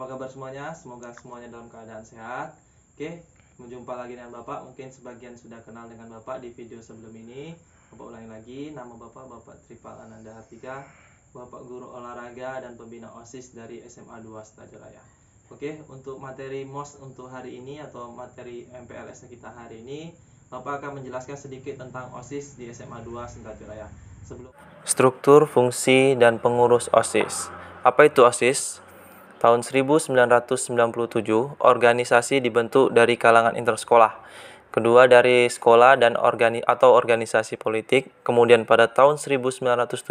apa kabar semuanya? Semoga semuanya dalam keadaan sehat. Oke, menjumpa lagi dengan Bapak. Mungkin sebagian sudah kenal dengan Bapak di video sebelum ini. Bapak ulangi lagi, nama Bapak Tripal Ananda Hartika, Bapak guru olahraga dan pembina OSIS dari SMA 2 Sedaja Raya. Oke, untuk materi MOS untuk hari ini atau materi MPLS kita hari ini, Bapak akan menjelaskan sedikit tentang OSIS di SMA 2 Sedaja Raya. Struktur, fungsi, dan pengurus OSIS. Apa itu OSIS? Tahun 1997, organisasi dibentuk dari kalangan intersekolah. Kedua dari sekolah dan organisasi politik. Kemudian pada tahun 1970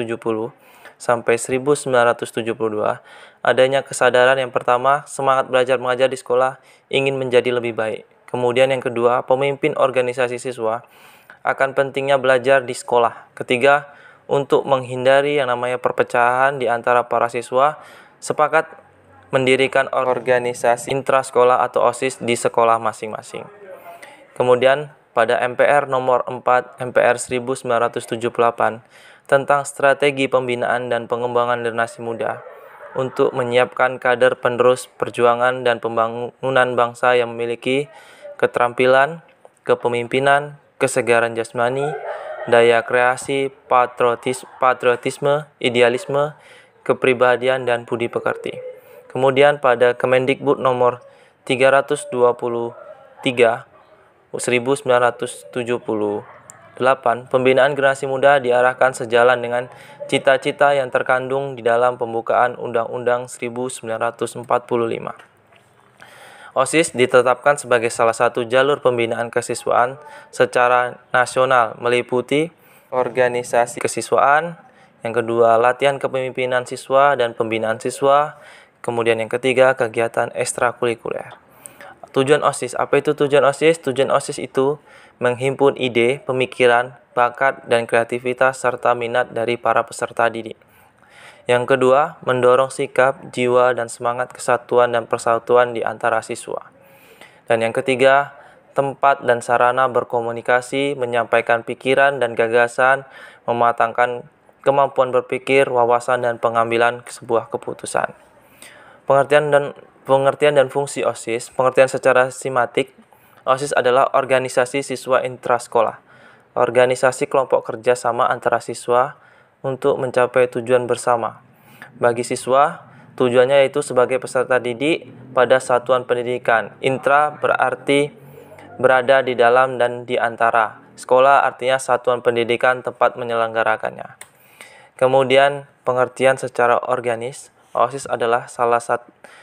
sampai 1972, adanya kesadaran yang pertama, semangat belajar mengajar di sekolah ingin menjadi lebih baik. Kemudian yang kedua, pemimpin organisasi siswa akan pentingnya belajar di sekolah. Ketiga, untuk menghindari yang namanya perpecahan di antara para siswa, sepakat mendirikan organisasi intrasekolah atau OSIS di sekolah masing-masing. Kemudian pada MPR nomor 4 MPR 1978 tentang strategi pembinaan dan pengembangan generasi muda untuk menyiapkan kader penerus perjuangan dan pembangunan bangsa yang memiliki keterampilan, kepemimpinan, kesegaran jasmani, daya kreasi, patriotisme, idealisme, kepribadian, dan budi pekerti. Kemudian pada Kemendikbud nomor 323 1978, pembinaan generasi muda diarahkan sejalan dengan cita-cita yang terkandung di dalam pembukaan Undang-Undang 1945. OSIS ditetapkan sebagai salah satu jalur pembinaan kesiswaan secara nasional, meliputi organisasi kesiswaan, yang kedua latihan kepemimpinan siswa dan pembinaan siswa, kemudian yang ketiga kegiatan ekstrakurikuler. Tujuan OSIS, apa itu tujuan OSIS? Tujuan OSIS itu menghimpun ide, pemikiran, bakat, dan kreativitas serta minat dari para peserta didik. Yang kedua, mendorong sikap, jiwa, dan semangat kesatuan dan persatuan di antara siswa. Dan yang ketiga, tempat dan sarana berkomunikasi, menyampaikan pikiran dan gagasan, mematangkan kemampuan berpikir, wawasan, dan pengambilan sebuah keputusan. Pengertian dan fungsi OSIS. Pengertian secara simatik, OSIS adalah organisasi siswa intrasekolah, organisasi kelompok kerja sama antara siswa untuk mencapai tujuan bersama. Bagi siswa, tujuannya yaitu sebagai peserta didik pada satuan pendidikan. Intra berarti berada di dalam dan di antara. Sekolah artinya satuan pendidikan tempat menyelenggarakannya. Kemudian pengertian secara organis, OSIS adalah salah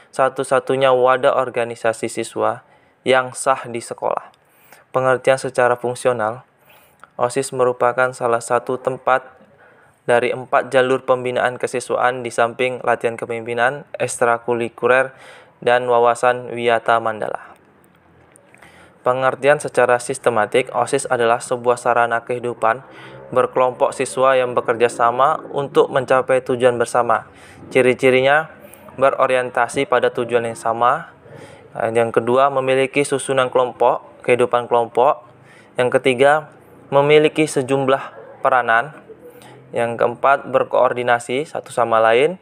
satu-satunya wadah organisasi siswa yang sah di sekolah. Pengertian secara fungsional, OSIS merupakan salah satu tempat dari 4 jalur pembinaan kesiswaan di samping latihan kepemimpinan, ekstrakurikuler, dan wawasan wiyata mandala. Pengertian secara sistematik, OSIS adalah sebuah sarana kehidupan berkelompok siswa yang bekerja sama untuk mencapai tujuan bersama. Ciri-cirinya berorientasi pada tujuan yang sama. Yang kedua, memiliki susunan kelompok, kehidupan kelompok. Yang ketiga, memiliki sejumlah peranan. Yang keempat, berkoordinasi satu sama lain.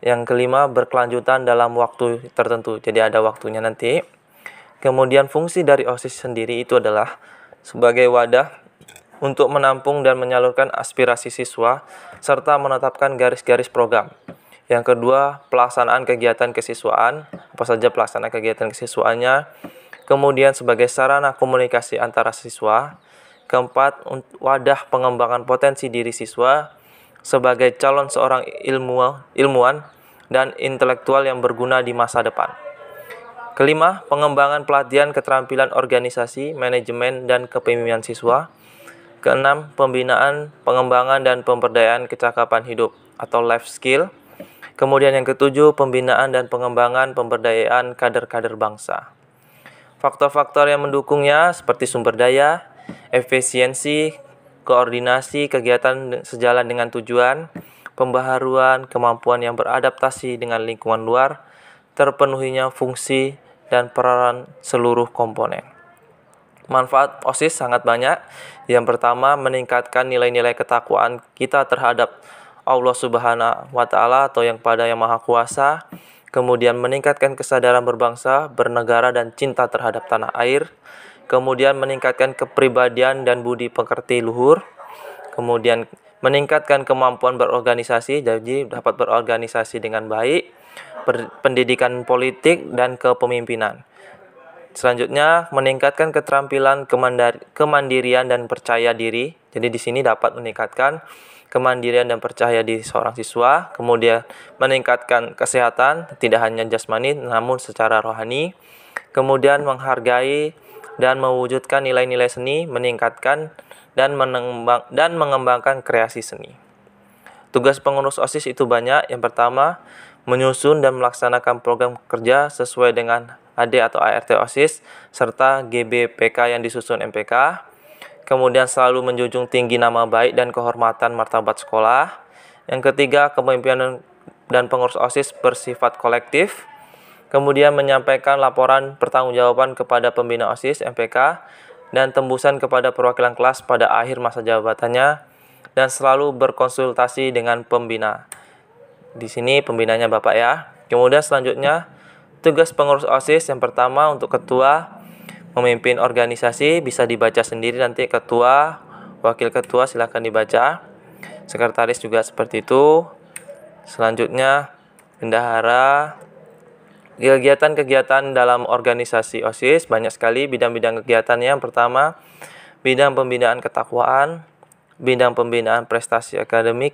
Yang kelima, berkelanjutan dalam waktu tertentu. Jadi ada waktunya nanti. Kemudian fungsi dari OSIS sendiri itu adalah sebagai wadah untuk menampung dan menyalurkan aspirasi siswa serta menetapkan garis-garis program. Yang kedua, pelaksanaan kegiatan kesiswaan, apa saja pelaksanaan kegiatan kesiswaannya. Kemudian sebagai sarana komunikasi antara siswa. Keempat, wadah pengembangan potensi diri siswa sebagai calon seorang ilmuwan dan intelektual yang berguna di masa depan. Kelima, pengembangan pelatihan keterampilan organisasi, manajemen, dan kepemimpinan siswa. Keenam, pembinaan, pengembangan, dan pemberdayaan kecakapan hidup atau life skill. Kemudian yang ketujuh, pembinaan dan pengembangan pemberdayaan kader-kader bangsa. Faktor-faktor yang mendukungnya seperti sumber daya, efisiensi, koordinasi, kegiatan sejalan dengan tujuan, pembaharuan, kemampuan yang beradaptasi dengan lingkungan luar, terpenuhinya fungsi dan peran seluruh komponen. Manfaat OSIS sangat banyak. Yang pertama, meningkatkan nilai-nilai ketakwaan kita terhadap Allah Subhanahu wa Ta'ala atau yang Maha Kuasa. kemudian meningkatkan kesadaran berbangsa, bernegara, dan cinta terhadap tanah air, kemudian meningkatkan kepribadian dan budi pekerti luhur, kemudian meningkatkan kemampuan berorganisasi, jadi dapat berorganisasi dengan baik, pendidikan politik, dan kepemimpinan. Selanjutnya, meningkatkan keterampilan kemandirian dan percaya diri. Jadi di sini dapat meningkatkan kemandirian dan percaya diri seorang siswa, kemudian meningkatkan kesehatan, tidak hanya jasmani namun secara rohani, kemudian menghargai dan mewujudkan nilai-nilai seni, meningkatkan dan mengembangkan kreasi seni. Tugas pengurus OSIS itu banyak. Yang pertama, menyusun dan melaksanakan program kerja sesuai dengan AD atau ART OSIS serta GBPK yang disusun MPK. Kemudian selalu menjunjung tinggi nama baik dan kehormatan martabat sekolah. Yang ketiga, kepemimpinan dan pengurus OSIS bersifat kolektif. Kemudian menyampaikan laporan pertanggungjawaban kepada pembina OSIS MPK dan tembusan kepada perwakilan kelas pada akhir masa jabatannya, dan selalu berkonsultasi dengan pembina. Di sini pembinanya Bapak ya. Kemudian selanjutnya, tugas pengurus OSIS yang pertama untuk ketua, memimpin organisasi, bisa dibaca sendiri nanti ketua, wakil ketua silakan dibaca. Sekretaris juga seperti itu. Selanjutnya, bendahara. Kegiatan-kegiatan dalam organisasi OSIS banyak sekali bidang-bidang kegiatannya. Yang pertama, bidang pembinaan ketakwaan, bidang pembinaan prestasi akademik,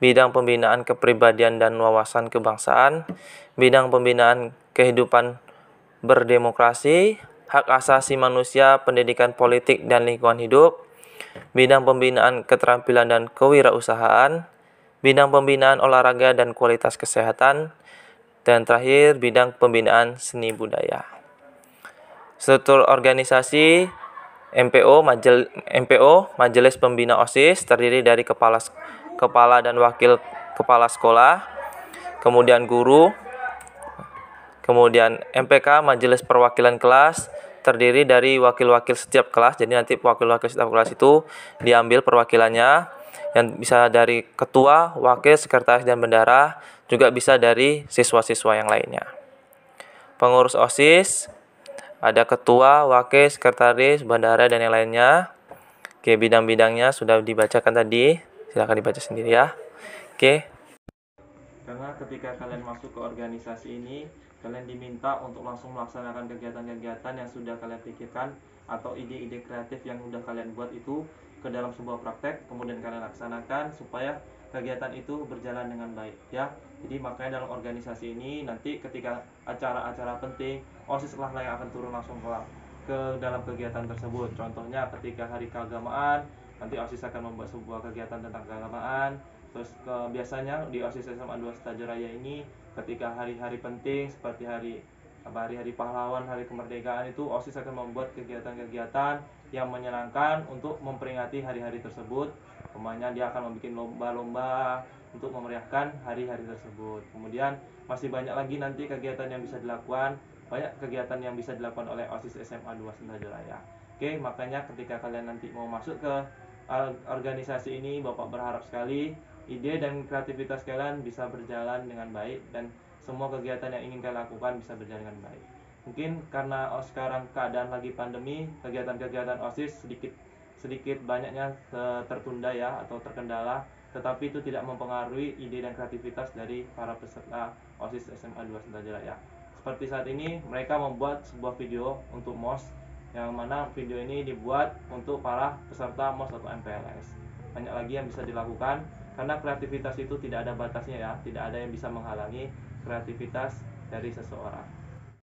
bidang pembinaan kepribadian dan wawasan kebangsaan, bidang pembinaan kehidupan berdemokrasi, hak asasi manusia, pendidikan politik dan lingkungan hidup, bidang pembinaan keterampilan dan kewirausahaan, bidang pembinaan olahraga dan kualitas kesehatan, dan terakhir bidang pembinaan seni budaya. Struktur organisasi MPO, Majelis Pembina OSIS, terdiri dari kepala dan wakil kepala sekolah, kemudian guru, kemudian MPK, Majelis Perwakilan Kelas, terdiri dari wakil-wakil setiap kelas. Jadi nanti wakil-wakil setiap kelas itu diambil perwakilannya, yang bisa dari ketua, wakil, sekretaris, dan bendahara, juga bisa dari siswa-siswa yang lainnya. Pengurus OSIS, ada ketua, wakil, sekretaris, bendahara, dan yang lainnya. Oke, bidang-bidangnya sudah dibacakan tadi, silakan dibaca sendiri ya. Oke. Karena ketika kalian masuk ke organisasi ini, kalian diminta untuk langsung melaksanakan kegiatan-kegiatan yang sudah kalian pikirkan atau ide-ide kreatif yang sudah kalian buat itu ke dalam sebuah praktek, kemudian kalian laksanakan supaya kegiatan itu berjalan dengan baik ya. Jadi makanya dalam organisasi ini nanti ketika acara-acara penting, OSIS lah yang akan turun langsung ke dalam kegiatan tersebut. Contohnya ketika hari keagamaan, nanti OSIS akan membuat sebuah kegiatan tentang keagamaan. Terus biasanya di OSIS SMA 2 Sedaja Raya ini ketika hari-hari penting seperti hari pahlawan, hari kemerdekaan, itu OSIS akan membuat kegiatan-kegiatan yang menyenangkan untuk memperingati hari-hari tersebut. Umpamanya dia akan membuat lomba-lomba untuk memeriahkan hari-hari tersebut. Kemudian masih banyak lagi nanti kegiatan yang bisa dilakukan, banyak kegiatan yang bisa dilakukan oleh OSIS SMA 2 Sedaja Raya. Oke, makanya ketika kalian nanti mau masuk ke organisasi ini, Bapak berharap sekali ide dan kreativitas kalian bisa berjalan dengan baik dan semua kegiatan yang ingin kalian lakukan bisa berjalan dengan baik. Mungkin karena sekarang keadaan lagi pandemi, kegiatan-kegiatan OSIS sedikit banyaknya tertunda ya atau terkendala, tetapi itu tidak mempengaruhi ide dan kreativitas dari para peserta OSIS SMA 2 Sedaja Raya. Seperti saat ini mereka membuat sebuah video untuk MOS, yang mana video ini dibuat untuk para peserta MOS atau MPLS. Banyak lagi yang bisa dilakukan karena kreativitas itu tidak ada batasnya ya, tidak ada yang bisa menghalangi kreativitas dari seseorang.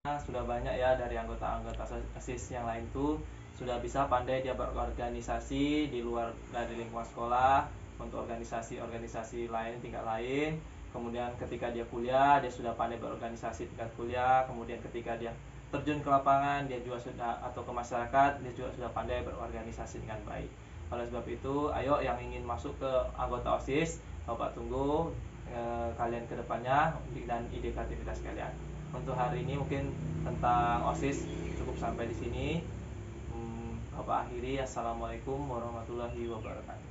Nah, sudah banyak ya dari anggota-anggota OSIS yang lain tuh sudah bisa pandai dia berorganisasi di luar dari lingkungan sekolah untuk organisasi-organisasi lain tingkat lain. Kemudian ketika dia kuliah, dia sudah pandai berorganisasi tingkat kuliah. Kemudian ketika dia terjun ke lapangan, dia juga sudah, atau ke masyarakat, dia juga sudah pandai berorganisasi dengan baik. Oleh sebab itu, ayo yang ingin masuk ke anggota OSIS, Bapak tunggu kalian ke depannya dan ide kreativitas kalian. Untuk hari ini mungkin tentang OSIS cukup sampai di sini. Bapak akhiri, assalamualaikum warahmatullahi wabarakatuh.